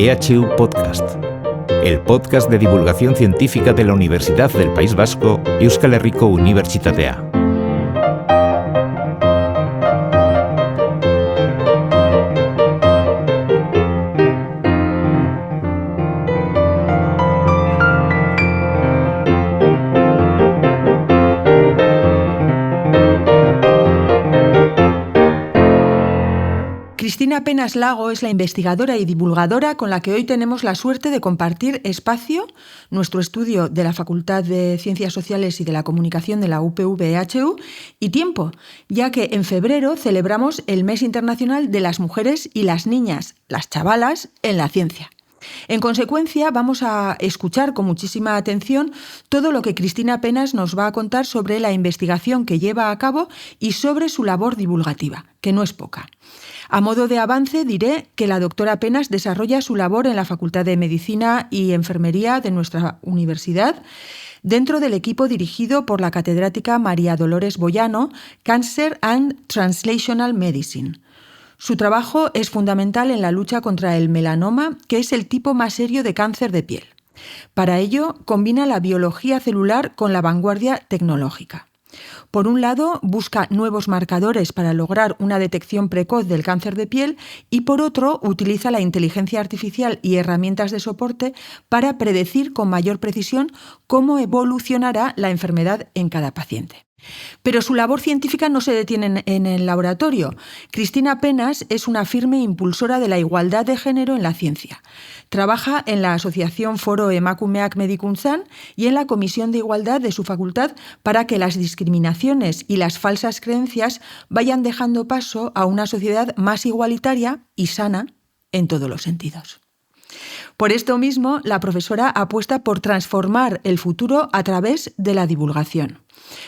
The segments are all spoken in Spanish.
EHU Podcast, el podcast de divulgación científica de la Universidad del País Vasco, Euskal Herriko Unibertsitatea. Cristina Penas Lago es la investigadora y divulgadora con la que hoy tenemos la suerte de compartir espacio, nuestro estudio de la Facultad de Ciencias Sociales y de la Comunicación de la UPV-EHU, y tiempo, ya que en febrero celebramos el Mes Internacional de las Mujeres y las Niñas, las chavalas, en la ciencia. En consecuencia, vamos a escuchar con muchísima atención todo lo que Cristina Penas nos va a contar sobre la investigación que lleva a cabo y sobre su labor divulgativa, que no es poca. A modo de avance, diré que la doctora Penas desarrolla su labor en la Facultad de Medicina y Enfermería de nuestra universidad, dentro del equipo dirigido por la catedrática María Dolores Boyano, Cancer and Translational Medicine. Su trabajo es fundamental en la lucha contra el melanoma, que es el tipo más serio de cáncer de piel. Para ello, combina la biología celular con la vanguardia tecnológica. Por un lado, busca nuevos marcadores para lograr una detección precoz del cáncer de piel y, por otro, utiliza la inteligencia artificial y herramientas de soporte para predecir con mayor precisión cómo evolucionará la enfermedad en cada paciente. Pero su labor científica no se detiene en el laboratorio. Cristina Penas es una firme impulsora de la igualdad de género en la ciencia. Trabaja en la asociación Foro Emakumeak Medikuntzan y en la Comisión de Igualdad de su facultad para que las discriminaciones y las falsas creencias vayan dejando paso a una sociedad más igualitaria y sana en todos los sentidos. Por esto mismo, la profesora apuesta por transformar el futuro a través de la divulgación,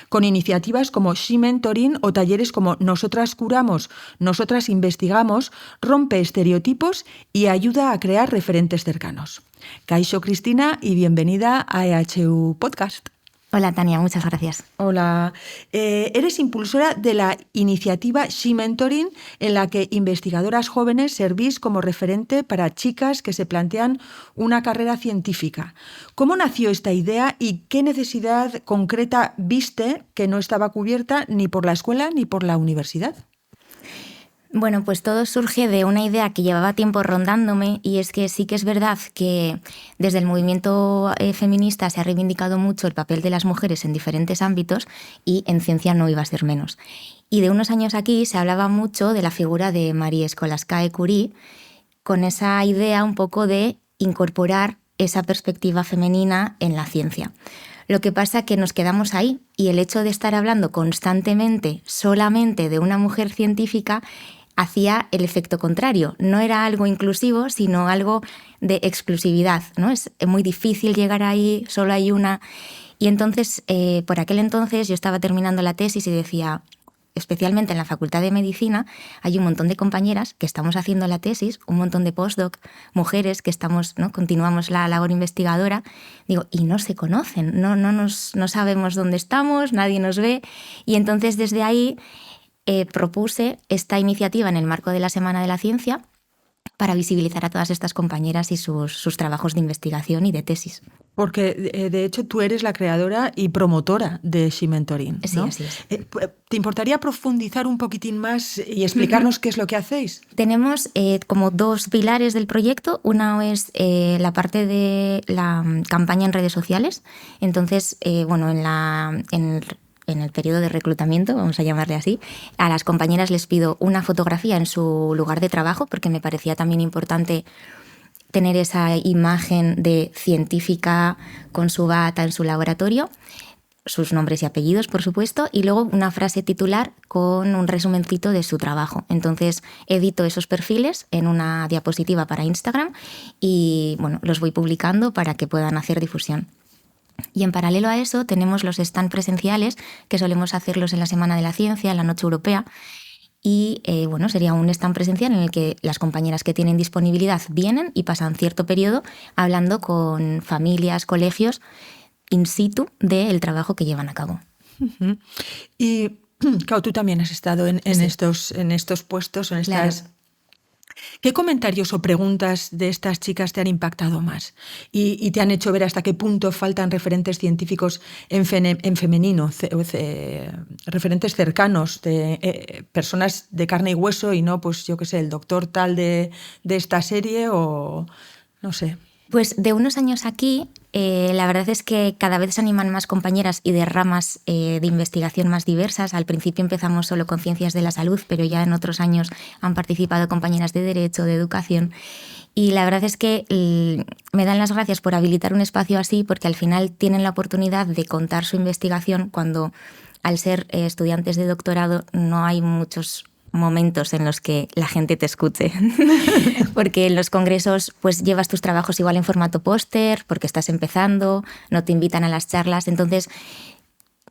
con iniciativas como She Mentoring o talleres como Nosotras Curamos, Nosotras Investigamos, rompe estereotipos y ayuda a crear referentes cercanos. Kaixo, Cristina, y bienvenida a EHU Podcast. Hola, Tania, muchas gracias. Hola. Eres impulsora de la iniciativa She Mentoring, en la que investigadoras jóvenes servís como referente para chicas que se plantean una carrera científica. ¿Cómo nació esta idea y qué necesidad concreta viste que no estaba cubierta ni por la escuela ni por la universidad? Bueno, pues todo surge de una idea que llevaba tiempo rondándome, y es que sí que es verdad que desde el movimiento feminista se ha reivindicado mucho el papel de las mujeres en diferentes ámbitos, y en ciencia no iba a ser menos. Y de unos años aquí se hablaba mucho de la figura de Marie Sklodowska-Curie, con esa idea un poco de incorporar esa perspectiva femenina en la ciencia. Lo que pasa es que nos quedamos ahí, y el hecho de estar hablando constantemente solamente de una mujer científica hacía el efecto contrario. No era algo inclusivo, sino algo de exclusividad, ¿no? Es muy difícil llegar ahí, solo hay una. Y entonces, por aquel entonces, yo estaba terminando la tesis y decía, especialmente en la Facultad de Medicina, hay un montón de compañeras que estamos haciendo la tesis, un montón de postdoc, mujeres que estamos, ¿no?, continuamos la labor investigadora, digo, y no se conocen, no sabemos dónde estamos, nadie nos ve. Y entonces desde ahí propuse esta iniciativa en el marco de la Semana de la Ciencia para visibilizar a todas estas compañeras y sus trabajos de investigación y de tesis. Porque, de hecho, tú eres la creadora y promotora de She Mentoring, ¿no? Sí, así es. ¿Te importaría profundizar un poquitín más y explicarnos qué es lo que hacéis? Tenemos como dos pilares del proyecto. Una es la parte de la campaña en redes sociales. Entonces, en el periodo de reclutamiento, vamos a llamarle así, a las compañeras les pido una fotografía en su lugar de trabajo, porque me parecía también importante tener esa imagen de científica con su bata en su laboratorio, sus nombres y apellidos, por supuesto, y luego una frase titular con un resumencito de su trabajo. Entonces edito esos perfiles en una diapositiva para Instagram y los voy publicando para que puedan hacer difusión. Y en paralelo a eso tenemos los stand presenciales, que solemos hacerlos en la Semana de la Ciencia, en la Noche Europea. Y sería un stand presencial en el que las compañeras que tienen disponibilidad vienen y pasan cierto periodo hablando con familias, colegios, in situ del trabajo que llevan a cabo. Uh-huh. Y claro, tú también has estado en Sí. estos puestos, en estas... Claro. ¿Qué comentarios o preguntas de estas chicas te han impactado más y te han hecho ver hasta qué punto faltan referentes científicos en femenino, referentes cercanos, de personas de carne y hueso y no, pues yo qué sé, el doctor tal de esta serie o no sé? Pues de unos años aquí, la verdad es que cada vez se animan más compañeras y de ramas de investigación más diversas. Al principio empezamos solo con ciencias de la salud, pero ya en otros años han participado compañeras de derecho, de educación. Y la verdad es que me dan las gracias por habilitar un espacio así, porque al final tienen la oportunidad de contar su investigación cuando, al ser estudiantes de doctorado, no hay muchos momentos en los que la gente te escuche. Porque en los congresos pues llevas tus trabajos igual en formato póster, porque estás empezando, no te invitan a las charlas. Entonces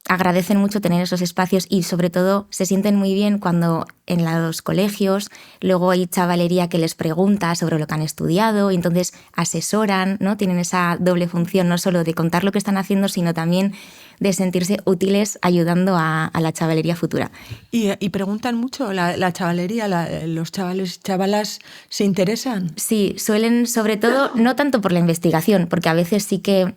agradecen mucho tener esos espacios y sobre todo se sienten muy bien cuando en los colegios luego hay chavalería que les pregunta sobre lo que han estudiado y entonces asesoran, ¿no? Tienen esa doble función, no solo de contar lo que están haciendo, sino también de sentirse útiles ayudando a la chavalería futura. ¿Y preguntan mucho la chavalería? ¿Los chavales, chavalas se interesan? Sí, suelen, sobre todo, no tanto por la investigación, porque a veces sí que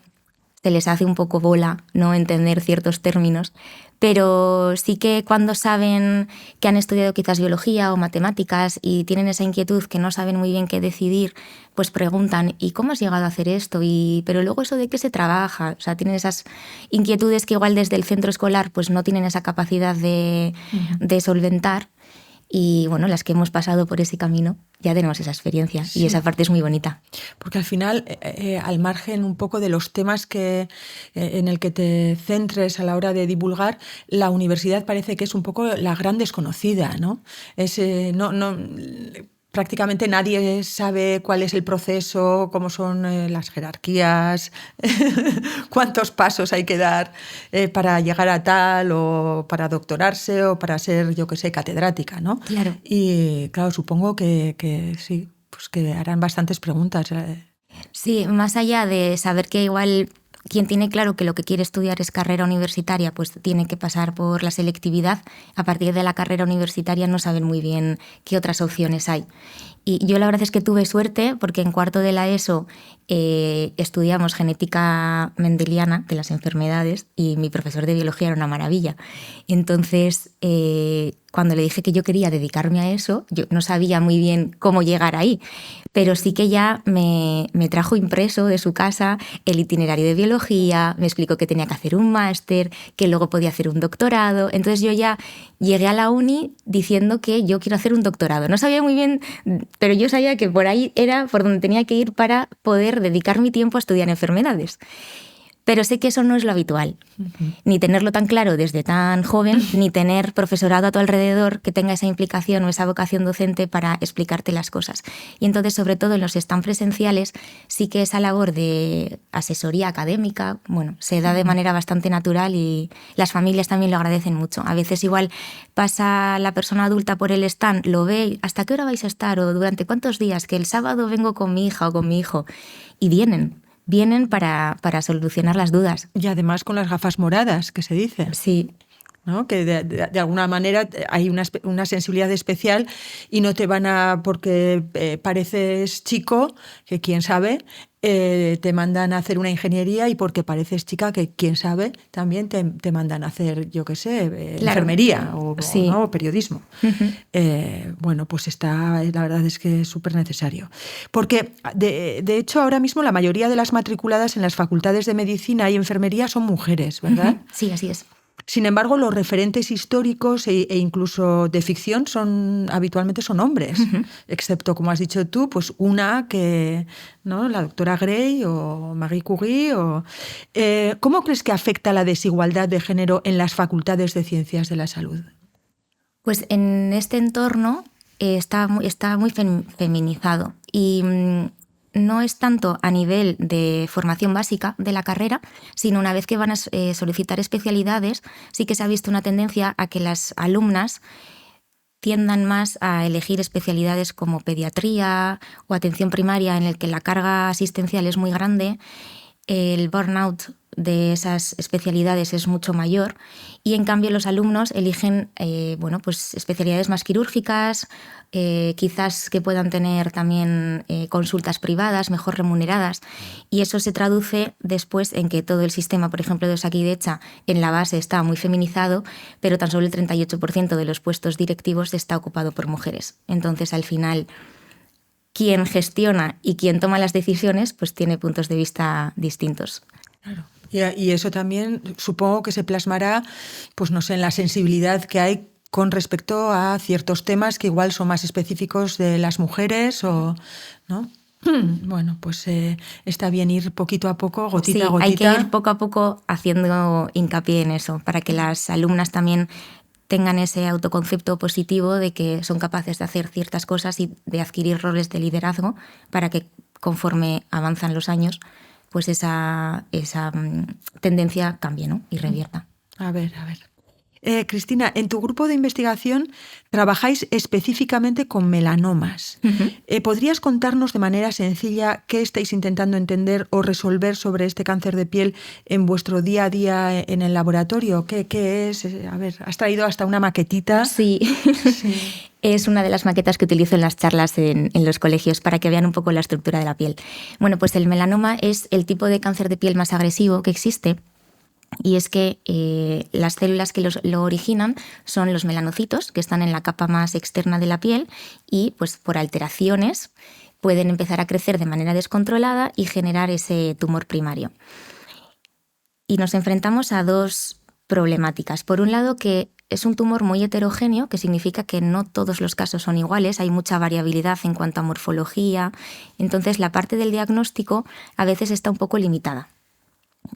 se les hace un poco bola no entender ciertos términos, pero sí que cuando saben que han estudiado quizás biología o matemáticas y tienen esa inquietud que no saben muy bien qué decidir, pues preguntan, ¿y cómo has llegado a hacer esto? Pero luego eso de qué se trabaja, o sea, tienen esas inquietudes que igual desde el centro escolar pues no tienen esa capacidad de solventar. Y bueno, las que hemos pasado por ese camino ya tenemos esa experiencia y esa parte es muy bonita. Porque al final, al margen un poco de los temas en el que te centres a la hora de divulgar, la universidad parece que es un poco la gran desconocida, ¿no? Prácticamente nadie sabe cuál es el proceso, cómo son las jerarquías, cuántos pasos hay que dar para llegar a tal o para doctorarse o para ser, yo qué sé, catedrática, ¿no? Claro. Y claro, supongo que sí, pues que harán bastantes preguntas. Sí, más allá de saber que igual quien tiene claro que lo que quiere estudiar es carrera universitaria, pues tiene que pasar por la selectividad. A partir de la carrera universitaria no saben muy bien qué otras opciones hay. Y yo la verdad es que tuve suerte porque en cuarto de la ESO estudiamos genética mendeliana de las enfermedades y mi profesor de biología era una maravilla. Entonces, cuando le dije que yo quería dedicarme a eso, yo no sabía muy bien cómo llegar ahí, pero sí que ya me trajo impreso de su casa el itinerario de biología, me explicó que tenía que hacer un máster, que luego podía hacer un doctorado. Entonces yo ya llegué a la uni diciendo que yo quiero hacer un doctorado. No sabía muy bien, pero yo sabía que por ahí era por donde tenía que ir para poder dedicar mi tiempo a estudiar enfermedades. Pero sé que eso no es lo habitual, ni tenerlo tan claro desde tan joven, ni tener profesorado a tu alrededor que tenga esa implicación o esa vocación docente para explicarte las cosas. Y entonces, sobre todo en los stand presenciales, sí que esa labor de asesoría académica, bueno, se da de manera bastante natural y las familias también lo agradecen mucho. A veces igual pasa la persona adulta por el stand, lo ve, ¿hasta qué hora vais a estar? O ¿durante cuántos días? Que el sábado vengo con mi hija o con mi hijo. Y vienen para solucionar las dudas. Y además con las gafas moradas, que se dice. Sí. ¿No? Que de alguna manera hay una sensibilidad especial y no te van a, porque pareces chico, que quién sabe, te mandan a hacer una ingeniería y porque pareces chica, que quién sabe, también te mandan a hacer, yo qué sé, claro, enfermería o, sí, ¿no? O periodismo. Bueno, pues la verdad es que es súper necesario. Porque, de hecho, ahora mismo la mayoría de las matriculadas en las facultades de medicina y enfermería son mujeres, ¿verdad? Sí, así es. Sin embargo, los referentes históricos e incluso de ficción habitualmente son hombres, excepto, como has dicho tú, pues una que, ¿no? La doctora Gray o Marie Curie. ¿Cómo crees que afecta la desigualdad de género en las facultades de ciencias de la salud? Pues en este entorno está muy feminizado y no es tanto a nivel de formación básica de la carrera, sino una vez que van a solicitar especialidades, sí que se ha visto una tendencia a que las alumnas tiendan más a elegir especialidades como pediatría o atención primaria, en el que la carga asistencial es muy grande. El burnout de esas especialidades es mucho mayor y en cambio los alumnos eligen pues especialidades más quirúrgicas, quizás que puedan tener también consultas privadas mejor remuneradas, y eso se traduce después en que todo el sistema, por ejemplo, de Osakidetza en la base está muy feminizado, pero tan solo el 38% de los puestos directivos está ocupado por mujeres. Entonces, al final, quien gestiona y quien toma las decisiones pues tiene puntos de vista distintos. Claro. Y eso también supongo que se plasmará, pues no sé, en la sensibilidad que hay con respecto a ciertos temas que igual son más específicos de las mujeres, o ¿no? Bueno, pues está bien ir poquito a poco, gotita a gotita. Hay que ir poco a poco haciendo hincapié en eso, para que las alumnas también tengan ese autoconcepto positivo de que son capaces de hacer ciertas cosas y de adquirir roles de liderazgo, para que conforme avanzan los años pues esa tendencia cambie, ¿no? Y revierta. A ver. Cristina, en tu grupo de investigación trabajáis específicamente con melanomas. Uh-huh. ¿Podrías contarnos de manera sencilla qué estáis intentando entender o resolver sobre este cáncer de piel en vuestro día a día en el laboratorio? ¿Qué es? A ver, has traído hasta una maquetita. Sí. Es una de las maquetas que utilizo en las charlas en los colegios para que vean un poco la estructura de la piel. Bueno, pues el melanoma es el tipo de cáncer de piel más agresivo que existe. Y es que las células que lo originan son los melanocitos, que están en la capa más externa de la piel, y pues por alteraciones pueden empezar a crecer de manera descontrolada y generar ese tumor primario. Y nos enfrentamos a dos problemáticas. Por un lado, que es un tumor muy heterogéneo, que significa que no todos los casos son iguales, hay mucha variabilidad en cuanto a morfología, entonces la parte del diagnóstico a veces está un poco limitada.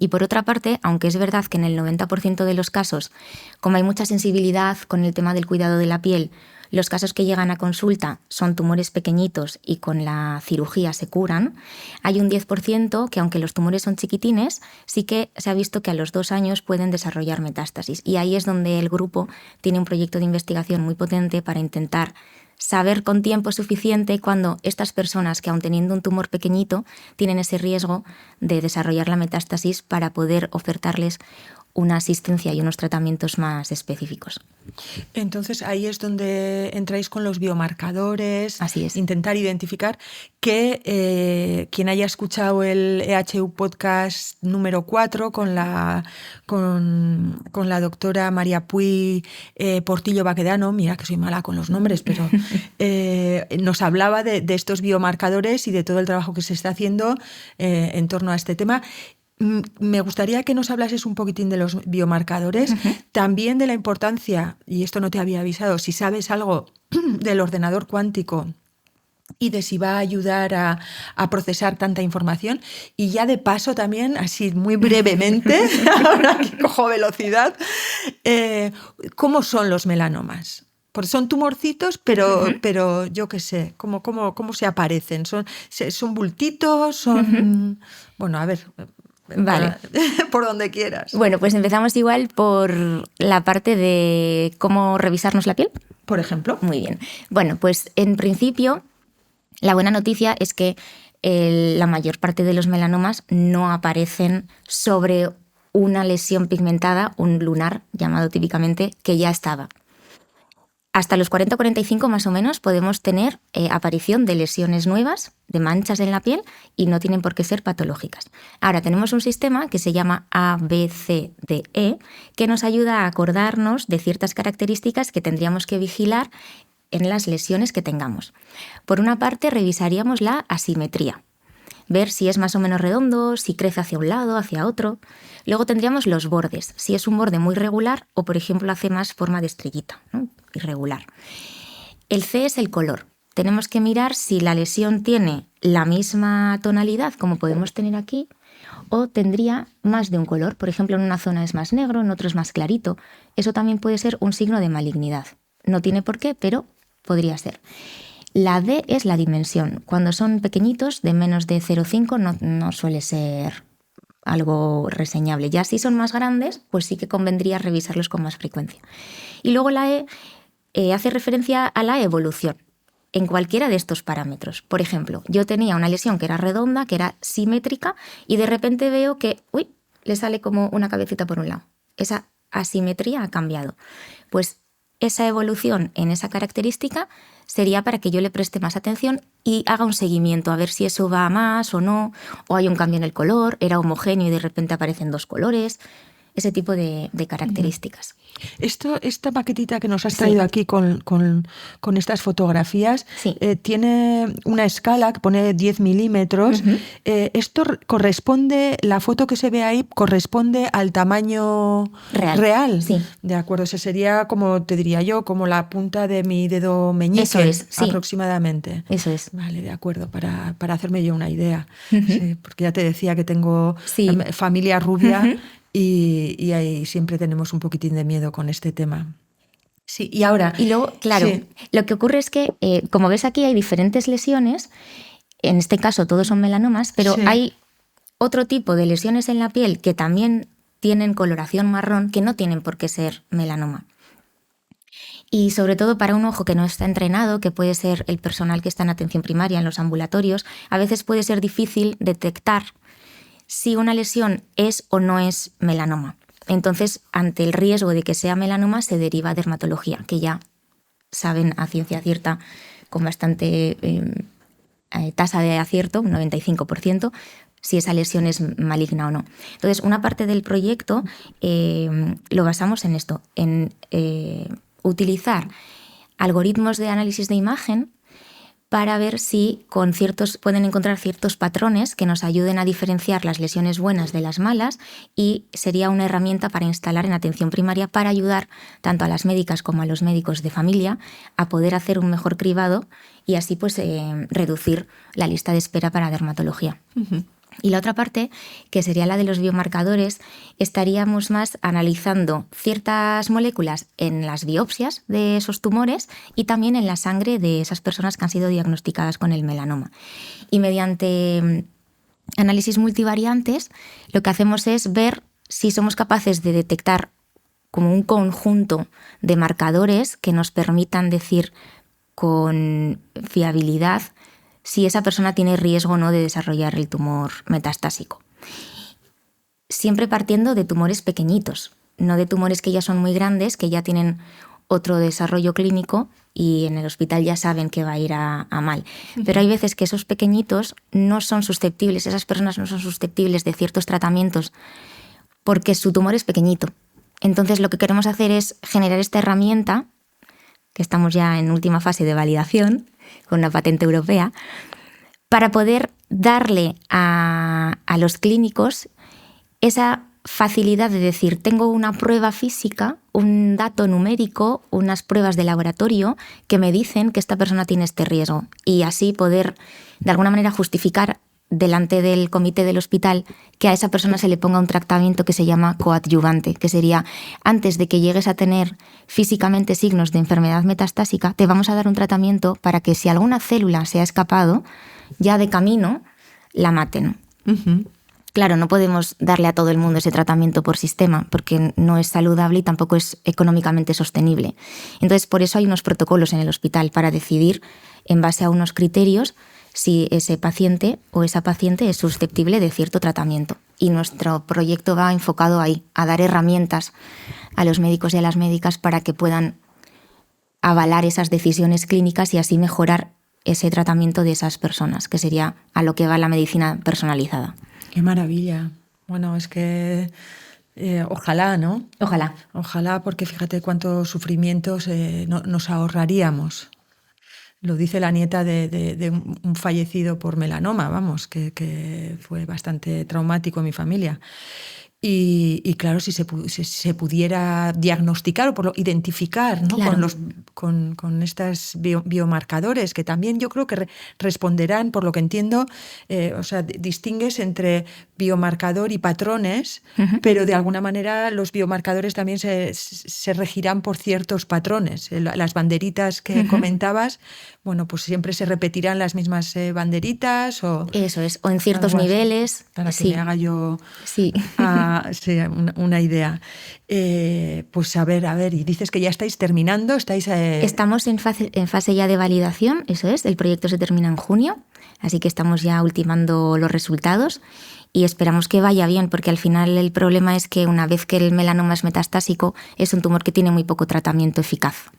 Y por otra parte, aunque es verdad que en el 90% de los casos, como hay mucha sensibilidad con el tema del cuidado de la piel, los casos que llegan a consulta son tumores pequeñitos y con la cirugía se curan, hay un 10% que, aunque los tumores son chiquitines, sí que se ha visto que a los 2 años pueden desarrollar metástasis. Y ahí es donde el grupo tiene un proyecto de investigación muy potente para intentar saber con tiempo suficiente cuando estas personas que, aun teniendo un tumor pequeñito, tienen ese riesgo de desarrollar la metástasis, para poder ofertarles una asistencia y unos tratamientos más específicos. Entonces ahí es donde entráis con los biomarcadores. Así es. Intentar identificar que quien haya escuchado el EHU podcast número 4 con la doctora María Puy Portillo Baquedano, mira que soy mala con los nombres, pero nos hablaba de estos biomarcadores y de todo el trabajo que se está haciendo en torno a este tema. Me gustaría que nos hablases un poquitín de los biomarcadores, uh-huh. También de la importancia, y esto no te había avisado, si sabes algo del ordenador cuántico y de si va a ayudar a procesar tanta información. Y ya de paso también, así muy brevemente, ahora que cojo velocidad, ¿cómo son los melanomas? Porque son tumorcitos, pero, uh-huh. pero yo qué sé, ¿cómo se aparecen? ¿Son bultitos? ¿Son...? Uh-huh. Bueno, a ver... Vale. Por donde quieras. Bueno, pues empezamos igual por la parte de cómo revisarnos la piel. Por ejemplo. Muy bien. Bueno, pues en principio la buena noticia es que la mayor parte de los melanomas no aparecen sobre una lesión pigmentada, un lunar llamado típicamente, que ya estaba. Hasta los 40-45 más o menos podemos tener aparición de lesiones nuevas, de manchas en la piel, y no tienen por qué ser patológicas. Ahora tenemos un sistema que se llama ABCDE, que nos ayuda a acordarnos de ciertas características que tendríamos que vigilar en las lesiones que tengamos. Por una parte, revisaríamos la asimetría, ver si es más o menos redondo, si crece hacia un lado, hacia otro. Luego tendríamos los bordes, si es un borde muy regular o, por ejemplo, hace más forma de estrellita, ¿no? Irregular. El C es el color. Tenemos que mirar si la lesión tiene la misma tonalidad como podemos tener aquí, o tendría más de un color. Por ejemplo, en una zona es más negro, en otro es más clarito. Eso también puede ser un signo de malignidad. No tiene por qué, pero podría ser. La D es la dimensión. Cuando son pequeñitos, de menos de 0,5, no suele ser algo reseñable. Ya si son más grandes, pues sí que convendría revisarlos con más frecuencia. Y luego la E hace referencia a la evolución en cualquiera de estos parámetros. Por ejemplo, yo tenía una lesión que era redonda, que era simétrica, y de repente veo que le sale como una cabecita por un lado. Esa asimetría ha cambiado. Pues esa evolución en esa característica sería para que yo le preste más atención y haga un seguimiento, a ver si eso va a más o no, o hay un cambio en el color, era homogéneo y de repente aparecen 2 colores, ese tipo de características. Esta maquetita que nos has traído aquí con estas fotografías tiene una escala que pone 10 milímetros. ¿Esto corresponde, la foto que se ve ahí, corresponde al tamaño real? Sí. De acuerdo, ese sería, como te diría yo, como la punta de mi dedo meñique. Eso es, sí. Aproximadamente. Eso es. Vale, de acuerdo, para hacerme yo una idea. Sí, porque ya te decía que tengo familia rubia. Y ahí siempre tenemos un poquitín de miedo con este tema. Sí, y ahora... Y luego, claro, lo que ocurre es que, como ves aquí, hay diferentes lesiones. En este caso todos son melanomas, pero hay otro tipo de lesiones en la piel que también tienen coloración marrón, que no tienen por qué ser melanoma. Y sobre todo para un ojo que no está entrenado, que puede ser el personal que está en atención primaria, en los ambulatorios, a veces puede ser difícil detectar si una lesión es o no es melanoma. Entonces, ante el riesgo de que sea melanoma, se deriva a dermatología, que ya saben a ciencia cierta, con bastante tasa de acierto, un 95%, si esa lesión es maligna o no. Entonces, una parte del proyecto lo basamos en esto, en utilizar algoritmos de análisis de imagen para ver si pueden encontrar ciertos patrones que nos ayuden a diferenciar las lesiones buenas de las malas, y sería una herramienta para instalar en atención primaria para ayudar tanto a las médicas como a los médicos de familia a poder hacer un mejor cribado y así pues reducir la lista de espera para dermatología. Y la otra parte, que sería la de los biomarcadores, estaríamos más analizando ciertas moléculas en las biopsias de esos tumores y también en la sangre de esas personas que han sido diagnosticadas con el melanoma. Y mediante análisis multivariantes, lo que hacemos es ver si somos capaces de detectar como un conjunto de marcadores que nos permitan decir con fiabilidad si esa persona tiene riesgo o no de desarrollar el tumor metastásico. Siempre partiendo de tumores pequeñitos, no de tumores que ya son muy grandes, que ya tienen otro desarrollo clínico y en el hospital ya saben que va a ir a mal. Pero hay veces que esos pequeñitos no son susceptibles, esas personas no son susceptibles de ciertos tratamientos porque su tumor es pequeñito. Entonces lo que queremos hacer es generar esta herramienta, que estamos ya en última fase de validación, con una patente europea, para poder darle a los clínicos esa facilidad de decir, tengo una prueba física, un dato numérico, unas pruebas de laboratorio que me dicen que esta persona tiene este riesgo, y así poder de alguna manera justificar delante del comité del hospital que a esa persona se le ponga un tratamiento que se llama coadyuvante, que sería, antes de que llegues a tener físicamente signos de enfermedad metastásica, te vamos a dar un tratamiento para que si alguna célula se ha escapado, ya de camino la maten. Claro, no podemos darle a todo el mundo ese tratamiento por sistema, porque no es saludable y tampoco es económicamente sostenible. Entonces, por eso hay unos protocolos en el hospital para decidir, en base a unos criterios, si ese paciente o esa paciente es susceptible de cierto tratamiento. Y nuestro proyecto va enfocado ahí, a dar herramientas a los médicos y a las médicas para que puedan avalar esas decisiones clínicas y así mejorar ese tratamiento de esas personas, que sería a lo que va la medicina personalizada. ¡Qué maravilla! Bueno, es que ojalá, ¿no? Ojalá. Ojalá, porque fíjate cuántos sufrimientos nos ahorraríamos. Lo dice la nieta de un fallecido por melanoma, vamos, que fue bastante traumático en mi familia. Y claro, si se pudiera diagnosticar o identificar, ¿no? Claro. con estos biomarcadores, que también yo creo que responderán, por lo que entiendo, o sea, distingues entre biomarcador y patrones, pero de alguna manera los biomarcadores también se regirán por ciertos patrones. Las banderitas que comentabas, bueno, pues siempre se repetirán las mismas banderitas o... Eso es, o en ciertos niveles. Para que me haga yo una idea. Pues a ver, y dices que ya estáis terminando, Estamos en fase ya de validación, eso es, el proyecto se termina en junio, así que estamos ya ultimando los resultados y esperamos que vaya bien, porque al final el problema es que una vez que el melanoma es metastásico, es un tumor que tiene muy poco tratamiento eficaz.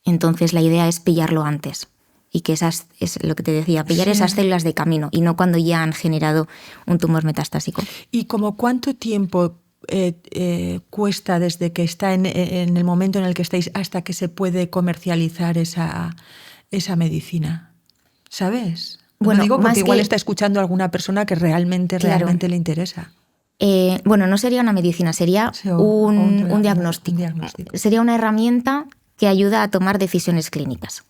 Entonces la idea es pillarlo antes. Y que esas, es lo que te decía, pillar esas células de camino y no cuando ya han generado un tumor metastásico. ¿Y como cuánto tiempo cuesta desde que está en el momento en el que estáis hasta que se puede comercializar esa medicina? ¿Sabes? Bueno, no digo porque igual que está escuchando a alguna persona que realmente le interesa. Bueno, no sería una medicina, sería un diagnóstico. Sería una herramienta que ayuda a tomar decisiones clínicas.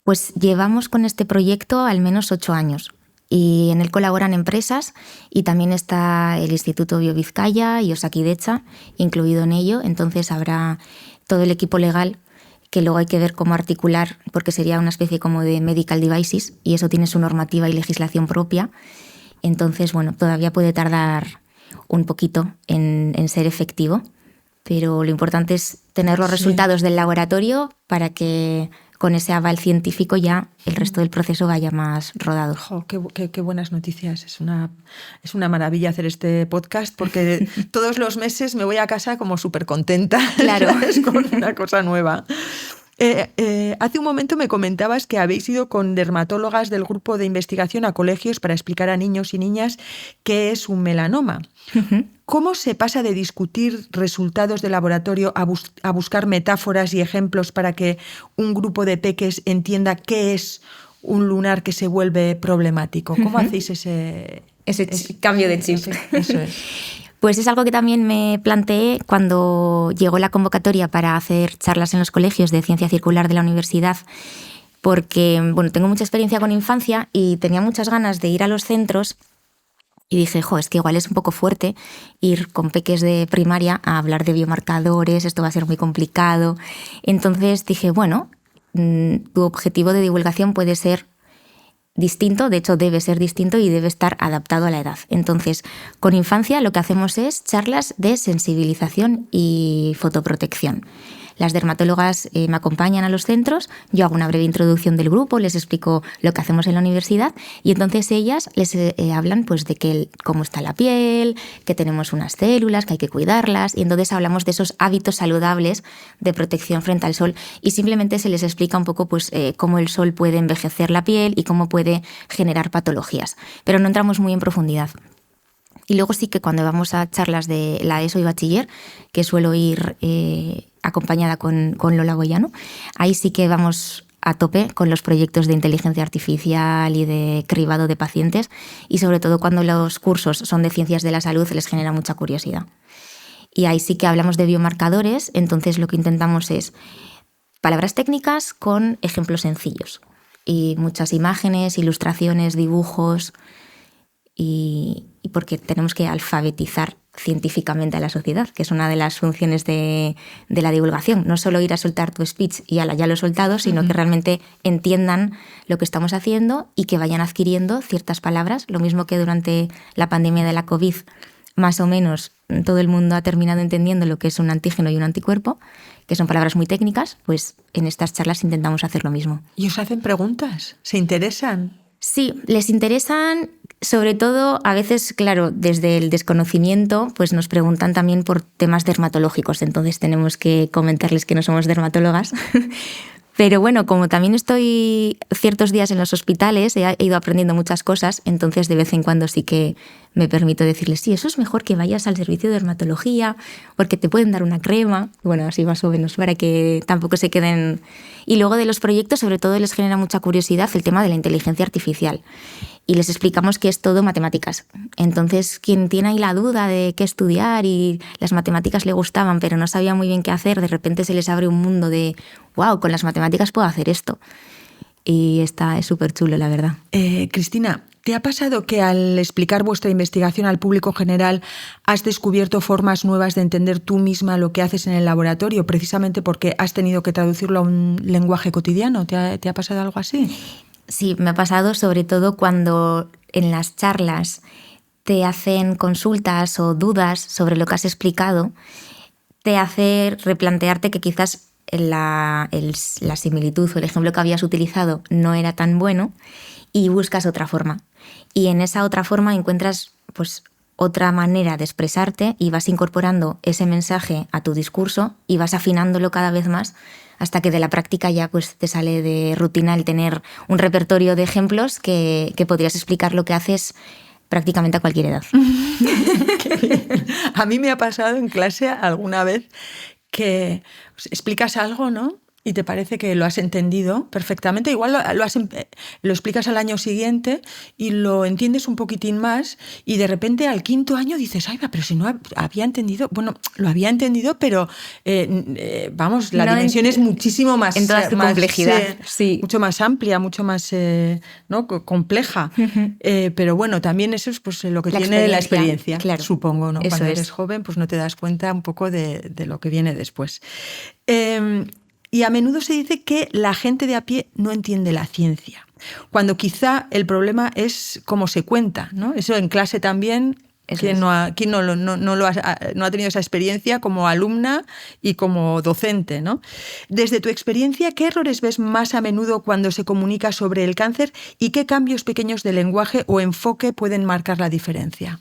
Pues llevamos con este proyecto al menos 8 años y en él colaboran empresas y también está el Instituto BioVizcaya y Osakidetza incluido en ello. Entonces habrá todo el equipo legal que luego hay que ver cómo articular, porque sería una especie como de medical devices y eso tiene su normativa y legislación propia. Entonces, bueno, todavía puede tardar un poquito en ser efectivo, pero lo importante es tener los resultados del laboratorio para que con ese aval científico ya el resto del proceso vaya más rodado. ¡Jo, qué buenas noticias! Es una maravilla hacer este podcast porque todos los meses me voy a casa como súper contenta. Claro. Es con una cosa nueva. Hace un momento me comentabas que habéis ido con dermatólogas del grupo de investigación a colegios para explicar a niños y niñas qué es un melanoma. Uh-huh. ¿Cómo se pasa de discutir resultados de laboratorio a buscar metáforas y ejemplos para que un grupo de peques entienda qué es un lunar que se vuelve problemático? ¿Cómo hacéis ese cambio de chip? Eso es. Pues es algo que también me planteé cuando llegó la convocatoria para hacer charlas en los colegios de ciencia circular de la universidad, porque bueno, tengo mucha experiencia con infancia y tenía muchas ganas de ir a los centros y dije, es que igual es un poco fuerte ir con peques de primaria a hablar de biomarcadores, esto va a ser muy complicado. Entonces dije, bueno, tu objetivo de divulgación puede ser distinto, de hecho debe ser distinto y debe estar adaptado a la edad. Entonces, con infancia lo que hacemos es charlas de sensibilización y fotoprotección. Las dermatólogas me acompañan a los centros, yo hago una breve introducción del grupo, les explico lo que hacemos en la universidad y entonces ellas les hablan pues, de cómo está la piel, que tenemos unas células, que hay que cuidarlas y entonces hablamos de esos hábitos saludables de protección frente al sol y simplemente se les explica un poco pues, cómo el sol puede envejecer la piel y cómo puede generar patologías, pero no entramos muy en profundidad. Y luego sí que cuando vamos a charlas de la ESO y bachiller, que suelo ir acompañada con Lola Boyano, ahí sí que vamos a tope con los proyectos de inteligencia artificial y de cribado de pacientes y sobre todo cuando los cursos son de ciencias de la salud les genera mucha curiosidad. Y ahí sí que hablamos de biomarcadores, entonces lo que intentamos es palabras técnicas con ejemplos sencillos y muchas imágenes, ilustraciones, dibujos y porque tenemos que alfabetizar científicamente a la sociedad, que es una de las funciones de la divulgación. No solo ir a soltar tu speech y ya lo he soltado, sino que realmente entiendan lo que estamos haciendo y que vayan adquiriendo ciertas palabras. Lo mismo que durante la pandemia de la COVID, más o menos todo el mundo ha terminado entendiendo lo que es un antígeno y un anticuerpo, que son palabras muy técnicas, pues en estas charlas intentamos hacer lo mismo. ¿Y os hacen preguntas? ¿Se interesan? Sí, les interesan, sobre todo, a veces, claro, desde el desconocimiento, pues nos preguntan también por temas dermatológicos, entonces tenemos que comentarles que no somos dermatólogas. Pero bueno, como también estoy ciertos días en los hospitales, he ido aprendiendo muchas cosas, entonces de vez en cuando sí que me permito decirles, sí, eso es mejor que vayas al servicio de dermatología, porque te pueden dar una crema, bueno, así más o menos, para que tampoco se queden... Y luego de los proyectos, sobre todo les genera mucha curiosidad el tema de la inteligencia artificial. Y les explicamos que es todo matemáticas. Entonces, quien tiene ahí la duda de qué estudiar y las matemáticas le gustaban, pero no sabía muy bien qué hacer, de repente se les abre un mundo de, wow, con las matemáticas puedo hacer esto. Y es súper chulo, la verdad. Cristina, ¿te ha pasado que al explicar vuestra investigación al público general has descubierto formas nuevas de entender tú misma lo que haces en el laboratorio, precisamente porque has tenido que traducirlo a un lenguaje cotidiano? ¿Te ha pasado algo así? Sí, me ha pasado sobre todo cuando en las charlas te hacen consultas o dudas sobre lo que has explicado, te hace replantearte que quizás la similitud o el ejemplo que habías utilizado no era tan bueno y buscas otra forma. Y en esa otra forma encuentras pues otra manera de expresarte y vas incorporando ese mensaje a tu discurso y vas afinándolo cada vez más hasta que de la práctica ya pues te sale de rutina el tener un repertorio de ejemplos que podrías explicar lo que haces prácticamente a cualquier edad. Qué bien. A mí me ha pasado en clase alguna vez que explicas algo, ¿no? Y te parece que lo has entendido perfectamente. Igual lo explicas al año siguiente y lo entiendes un poquitín más y de repente al quinto año dices, ay, pero si no había entendido. Bueno, lo había entendido, pero vamos, la dimensión es muchísimo más... En toda su complejidad, sí. Mucho más amplia, mucho más ¿no? compleja. Pero bueno, también eso es pues, lo que tiene la experiencia, claro. Supongo, ¿no? Eso Cuando eres es. joven, pues no te das cuenta un poco de lo que viene después. Y a menudo se dice que la gente de a pie no entiende la ciencia, cuando quizá el problema es cómo se cuenta, ¿no? Eso en clase también, ¿quién no ha tenido esa experiencia como alumna y como docente, ¿no? Desde tu experiencia, ¿qué errores ves más a menudo cuando se comunica sobre el cáncer y qué cambios pequeños de lenguaje o enfoque pueden marcar la diferencia?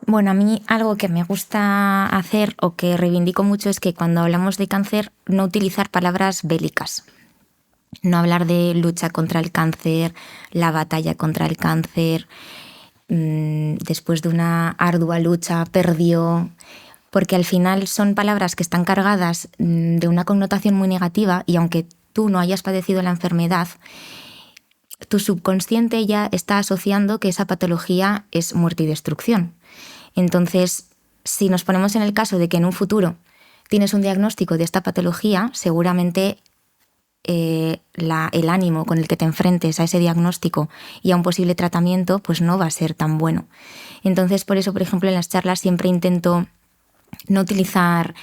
Bueno, a mí algo que me gusta hacer o que reivindico mucho es que cuando hablamos de cáncer no utilizar palabras bélicas. No hablar de lucha contra el cáncer, la batalla contra el cáncer, después de una ardua lucha perdió, porque al final son palabras que están cargadas de una connotación muy negativa y aunque tú no hayas padecido la enfermedad, tu subconsciente ya está asociando que esa patología es muerte y destrucción. Entonces, si nos ponemos en el caso de que en un futuro tienes un diagnóstico de esta patología, seguramente el ánimo con el que te enfrentes a ese diagnóstico y a un posible tratamiento pues no va a ser tan bueno. Entonces, por eso, por ejemplo, en las charlas siempre intento no utilizar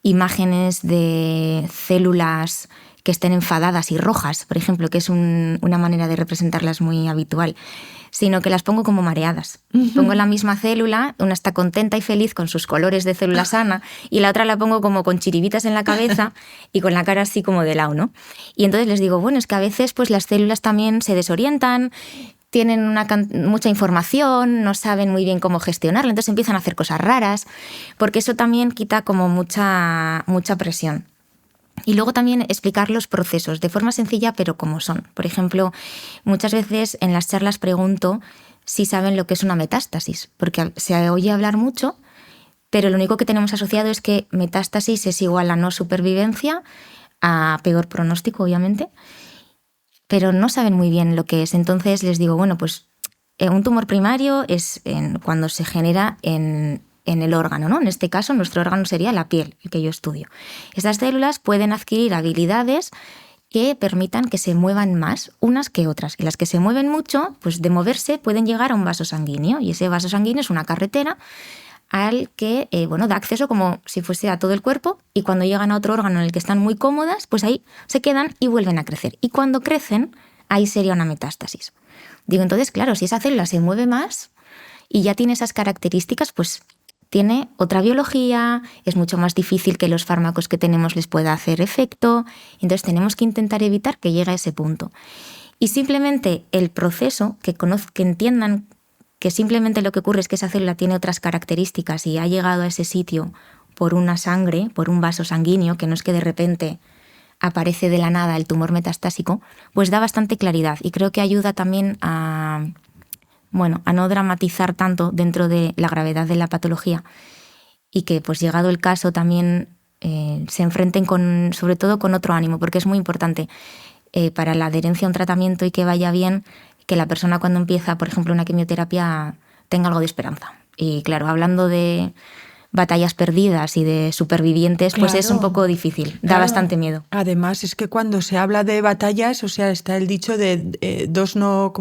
imágenes de células que estén enfadadas y rojas, por ejemplo, que es una manera de representarlas muy habitual, sino que las pongo como mareadas. Pongo la misma célula, una está contenta y feliz con sus colores de célula sana y la otra la pongo como con chiribitas en la cabeza y con la cara así como de lado, ¿no? Y entonces les digo, bueno, es que a veces pues las células también se desorientan, tienen mucha información, no saben muy bien cómo gestionarla, entonces empiezan a hacer cosas raras, porque eso también quita como mucha presión. Y luego también explicar los procesos de forma sencilla, pero como son. Por ejemplo, muchas veces en las charlas pregunto si saben lo que es una metástasis, porque se oye hablar mucho, pero lo único que tenemos asociado es que metástasis es igual a no supervivencia, a peor pronóstico, obviamente, pero no saben muy bien lo que es. Entonces les digo, bueno, pues un tumor primario es cuando se genera en el órgano, ¿no? En este caso, nuestro órgano sería la piel, el que yo estudio. Estas células pueden adquirir habilidades que permitan que se muevan más unas que otras. Y las que se mueven mucho, pues de moverse pueden llegar a un vaso sanguíneo. Y ese vaso sanguíneo es una carretera al que da acceso como si fuese a todo el cuerpo. Y cuando llegan a otro órgano en el que están muy cómodas, pues ahí se quedan y vuelven a crecer. Y cuando crecen, ahí sería una metástasis. Digo, entonces, claro, si esa célula se mueve más y ya tiene esas características, pues tiene otra biología, es mucho más difícil que los fármacos que tenemos les pueda hacer efecto, entonces tenemos que intentar evitar que llegue a ese punto. Y simplemente el proceso, que entiendan que simplemente lo que ocurre es que esa célula tiene otras características y ha llegado a ese sitio por una sangre, por un vaso sanguíneo, que no es que de repente aparece de la nada el tumor metastásico, pues da bastante claridad y creo que ayuda también a no dramatizar tanto dentro de la gravedad de la patología y que, pues llegado el caso, también se enfrenten sobre todo con otro ánimo, porque es muy importante para la adherencia a un tratamiento y que vaya bien, que la persona cuando empieza, por ejemplo, una quimioterapia tenga algo de esperanza. Y claro, hablando de batallas perdidas y de supervivientes, claro, pues es un poco difícil, da bastante miedo. Además, es que cuando se habla de batallas, o sea, está el dicho de dos no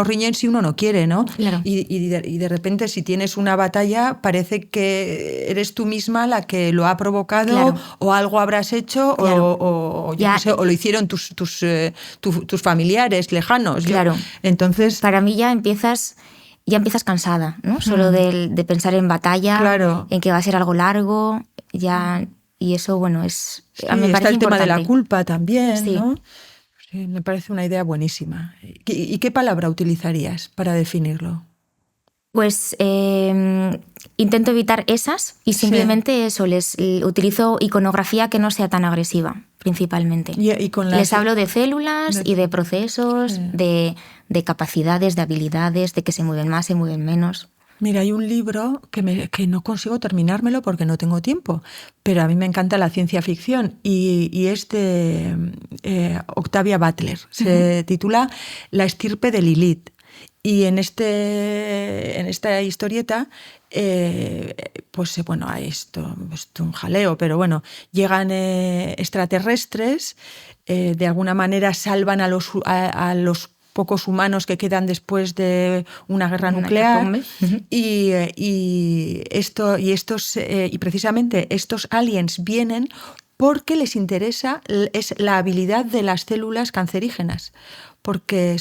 riñen si uno no quiere, ¿no? Claro. Y de repente, si tienes una batalla, parece que eres tú misma la que lo ha provocado, claro, o algo habrás hecho, claro, o lo hicieron tus familiares lejanos. Claro. Entonces, para mí ya empiezas cansada, ¿no? Solo de pensar en batalla, claro, en que va a ser algo largo, y eso, es... Sí, me parece está el importante. tema de la culpa también, sí, ¿no? Sí, me parece una idea buenísima. ¿Y qué palabra utilizarías para definirlo? Pues intento evitar esas y simplemente eso, les utilizo iconografía que no sea tan agresiva, principalmente. Les hablo de células y de procesos, de capacidades, de habilidades, de que se mueven más, se mueven menos. Mira, hay un libro que no consigo terminármelo porque no tengo tiempo, pero a mí me encanta la ciencia ficción y es de Octavia Butler. Se titula La estirpe de Lilith. Y en esta historieta, pues bueno, hay esto un jaleo, pero bueno, llegan extraterrestres, de alguna manera salvan a los pocos humanos que quedan después de una guerra nuclear. Y precisamente estos aliens vienen porque les interesa es la habilidad de las células cancerígenas, porque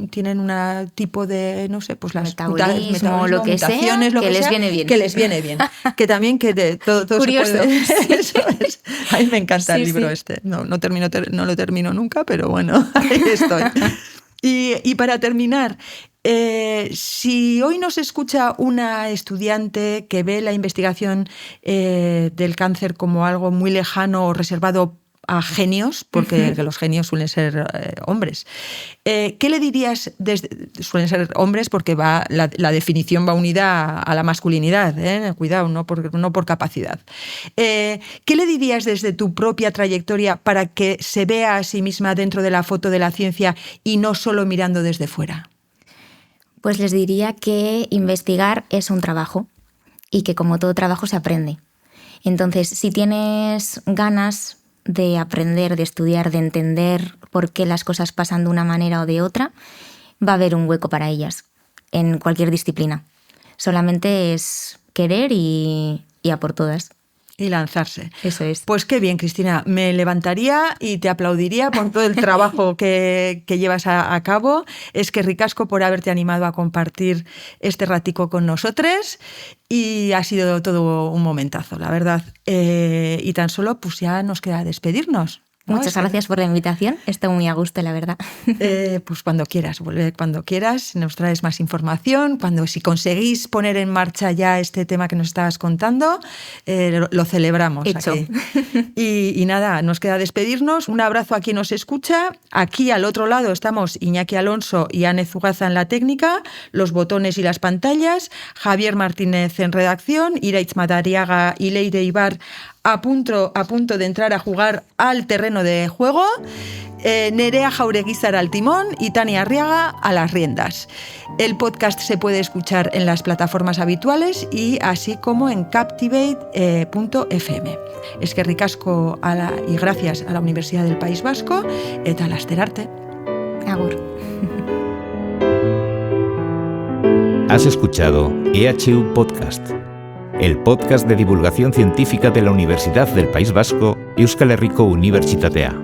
tienen un tipo de, no sé, pues las metabolismo, lo que mutaciones, sea, lo que les sea, viene bien. Que les viene bien. Que también todo curioso. Se puede... Sí. Eso es. A mí me encanta el libro sí. No lo termino nunca, pero bueno, ahí estoy. Y para terminar, si hoy nos escucha una estudiante que ve la investigación del cáncer como algo muy lejano o reservado a genios, porque los genios suelen ser hombres, ¿qué le dirías? Suelen ser hombres porque la definición va unida a la masculinidad, cuidado, no por capacidad. ¿Qué le dirías desde tu propia trayectoria para que se vea a sí misma dentro de la foto de la ciencia y no solo mirando desde fuera? Pues les diría que investigar es un trabajo y que como todo trabajo se aprende. Entonces, si tienes ganas de aprender, de estudiar, de entender por qué las cosas pasan de una manera o de otra, va a haber un hueco para ellas en cualquier disciplina. Solamente es querer y a por todas. Y lanzarse. Eso es. Pues qué bien, Cristina. Me levantaría y te aplaudiría por todo el trabajo que llevas a cabo. Es que ricasco por haberte animado a compartir este ratico con nosotros y ha sido todo un momentazo, la verdad. Y tan solo pues ya nos queda despedirnos. Muchas gracias por la invitación. Estoy muy a gusto, la verdad. Pues cuando quieras, vuelve cuando quieras, nos traes más información. Si conseguís poner en marcha ya este tema que nos estabas contando, lo celebramos. Hecho. Aquí. Y nada, nos queda despedirnos. Un abrazo a quien nos escucha. Aquí al otro lado estamos Iñaki Alonso y Ane Zugaza en la técnica, los botones y las pantallas, Javier Martínez en redacción, Iraitz Madariaga y Leire Ibar a punto de entrar a jugar al terreno de juego, Nerea Jaureguizar al timón y Tania Arriaga a las riendas. El podcast se puede escuchar en las plataformas habituales y así como en captivate.fm. Es que ricasco y gracias a la Universidad del País Vasco eta lasterarte. Agur. Has escuchado EHU Podcast, el podcast de divulgación científica de la Universidad del País Vasco y Euskal Herriko Unibertsitatea.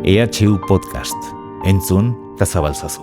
EHU Podcast. Entzun eta zabaltzazu.